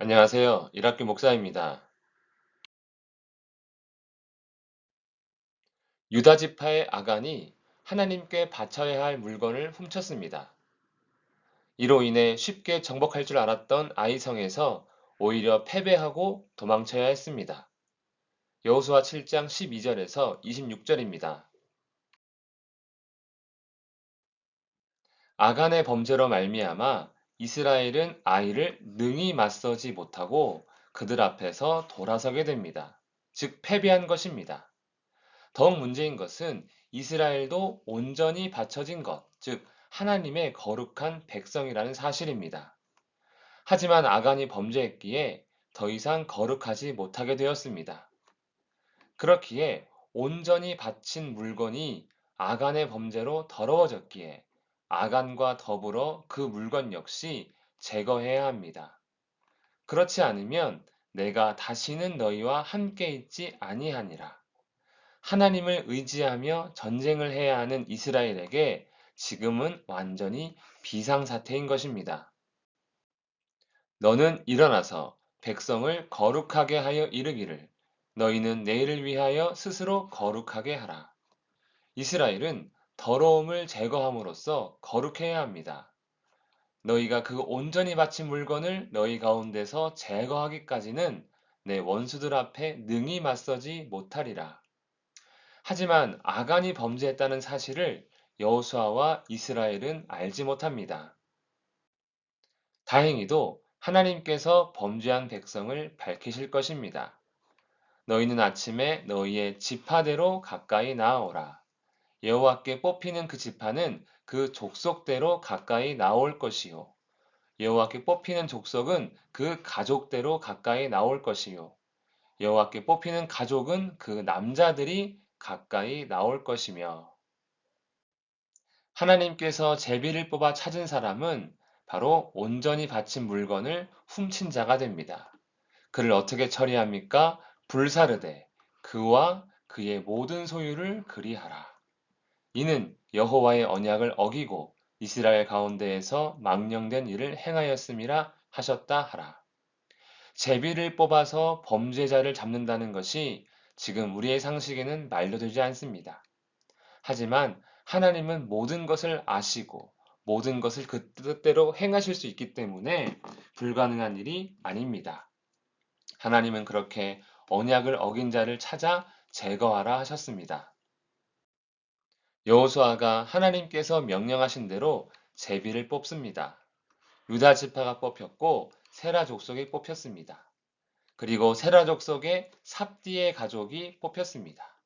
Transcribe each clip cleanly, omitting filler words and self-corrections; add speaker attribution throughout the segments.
Speaker 1: 안녕하세요. 일학교 목사입니다. 유다 지파의 아간이 하나님께 바쳐야 할 물건을 훔쳤습니다. 이로 인해 쉽게 정복할 줄 알았던 아이성에서 오히려 패배하고 도망쳐야 했습니다. 여호수아 7장 12절에서 26절입니다. 아간의 범죄로 말미암아 이스라엘은 아이를 능히 맞서지 못하고 그들 앞에서 돌아서게 됩니다. 즉 패배한 것입니다. 더욱 문제인 것은 이스라엘도 온전히 바쳐진 것, 즉 하나님의 거룩한 백성이라는 사실입니다. 하지만 아간이 범죄했기에 더 이상 거룩하지 못하게 되었습니다. 그렇기에 온전히 바친 물건이 아간의 범죄로 더러워졌기에 아간과 더불어 그 물건 역시 제거해야 합니다. 그렇지 않으면 내가 다시는 너희와 함께 있지 아니하니라. 하나님을 의지하며 전쟁을 해야 하는 이스라엘에게 지금은 완전히 비상사태인 것입니다. 너는 일어나서 백성을 거룩하게 하여 이르기를 너희는 내일을 위하여 스스로 거룩하게 하라. 이스라엘은 더러움을 제거함으로써 거룩해야 합니다. 너희가 그 온전히 바친 물건을 너희 가운데서 제거하기까지는 내 원수들 앞에 능히 맞서지 못하리라. 하지만 아간이 범죄했다는 사실을 여호수아와 이스라엘은 알지 못합니다. 다행히도 하나님께서 범죄한 백성을 밝히실 것입니다. 너희는 아침에 너희의 지파대로 가까이 나아오라. 여호와께 뽑히는 그 지파는 그 족속대로 가까이 나올 것이요. 여호와께 뽑히는 족속은 그 가족대로 가까이 나올 것이요. 여호와께 뽑히는 가족은 그 남자들이 가까이 나올 것이며 하나님께서 제비를 뽑아 찾은 사람은 바로 온전히 바친 물건을 훔친 자가 됩니다. 그를 어떻게 처리합니까? 불사르되 그와 그의 모든 소유를 그리하라. 이는 여호와의 언약을 어기고 이스라엘 가운데에서 망령된 일을 행하였음이라 하셨다 하라. 제비를 뽑아서 범죄자를 잡는다는 것이 지금 우리의 상식에는 말도 되지 않습니다. 하지만 하나님은 모든 것을 아시고 모든 것을 그 뜻대로 행하실 수 있기 때문에 불가능한 일이 아닙니다. 하나님은 그렇게 언약을 어긴 자를 찾아 제거하라 하셨습니다. 여호수아가 하나님께서 명령하신 대로 제비를 뽑습니다. 유다 지파가 뽑혔고 세라 족속이 뽑혔습니다. 그리고 세라 족속의 삽디의 가족이 뽑혔습니다.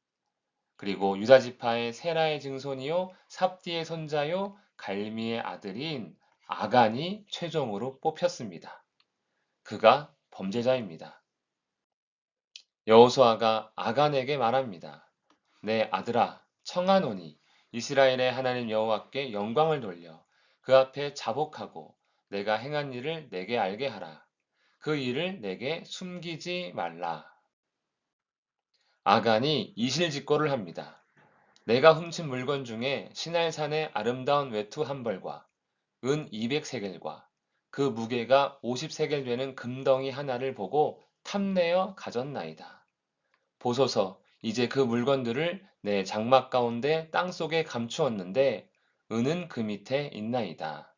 Speaker 1: 그리고 유다 지파의 세라의 증손이요 삽디의 손자요 갈미의 아들인 아간이 최종으로 뽑혔습니다. 그가 범죄자입니다. 여호수아가 아간에게 말합니다. 내 아들아 청하노니 이스라엘의 하나님 여호와께 영광을 돌려 그 앞에 자복하고 내가 행한 일을 내게 알게 하라. 그 일을 내게 숨기지 말라. 아간이 이실직고를 합니다. 내가 훔친 물건 중에 시날산의 아름다운 외투 한 벌과 은 200세겔과 그 무게가 50세겔 되는 금덩이 하나를 보고 탐내어 가졌나이다. 보소서, 이제 그 물건들을 내 장막 가운데 땅속에 감추었는데 은은 그 밑에 있나이다.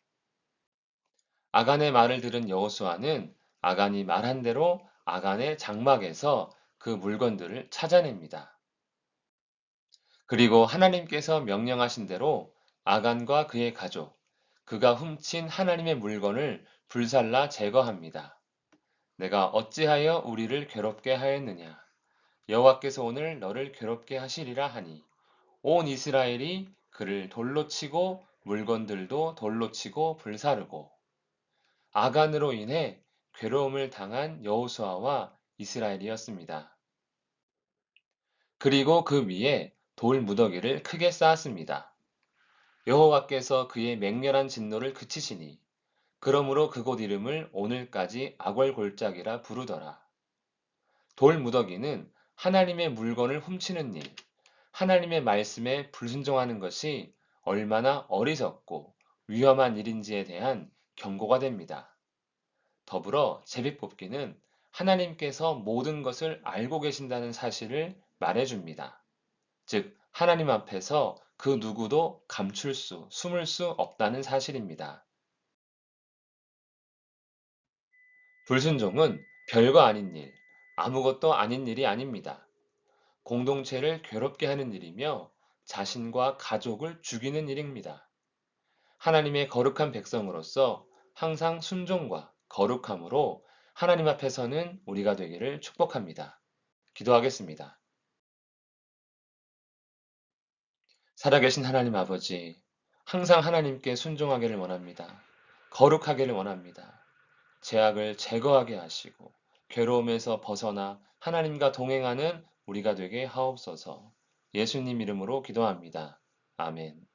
Speaker 1: 아간의 말을 들은 여호수아는 아간이 말한 대로 아간의 장막에서 그 물건들을 찾아냅니다. 그리고 하나님께서 명령하신 대로 아간과 그의 가족, 그가 훔친 하나님의 물건을 불살라 제거합니다. 내가 어찌하여 우리를 괴롭게 하였느냐? 여호와께서 오늘 너를 괴롭게 하시리라 하니 온 이스라엘이 그를 돌로 치고 물건들도 돌로 치고 불사르고 아간으로 인해 괴로움을 당한 여호수아와 이스라엘이었습니다. 그리고 그 위에 돌 무더기를 크게 쌓았습니다. 여호와께서 그의 맹렬한 진노를 그치시니 그러므로 그곳 이름을 오늘까지 악월골짜기라 부르더라. 돌 무더기는 하나님의 물건을 훔치는 일, 하나님의 말씀에 불순종하는 것이 얼마나 어리석고 위험한 일인지에 대한 경고가 됩니다. 더불어 제비뽑기는 하나님께서 모든 것을 알고 계신다는 사실을 말해줍니다. 즉, 하나님 앞에서 그 누구도 숨을 수 없다는 사실입니다. 불순종은 별거 아닌 일, 아무것도 아닌 일이 아닙니다. 공동체를 괴롭게 하는 일이며 자신과 가족을 죽이는 일입니다. 하나님의 거룩한 백성으로서 항상 순종과 거룩함으로 하나님 앞에서는 우리가 되기를 축복합니다. 기도하겠습니다. 살아계신 하나님 아버지, 항상 하나님께 순종하기를 원합니다. 거룩하기를 원합니다. 죄악을 제거하게 하시고 괴로움에서 벗어나 하나님과 동행하는 우리가 되게 하옵소서. 예수님 이름으로 기도합니다. 아멘.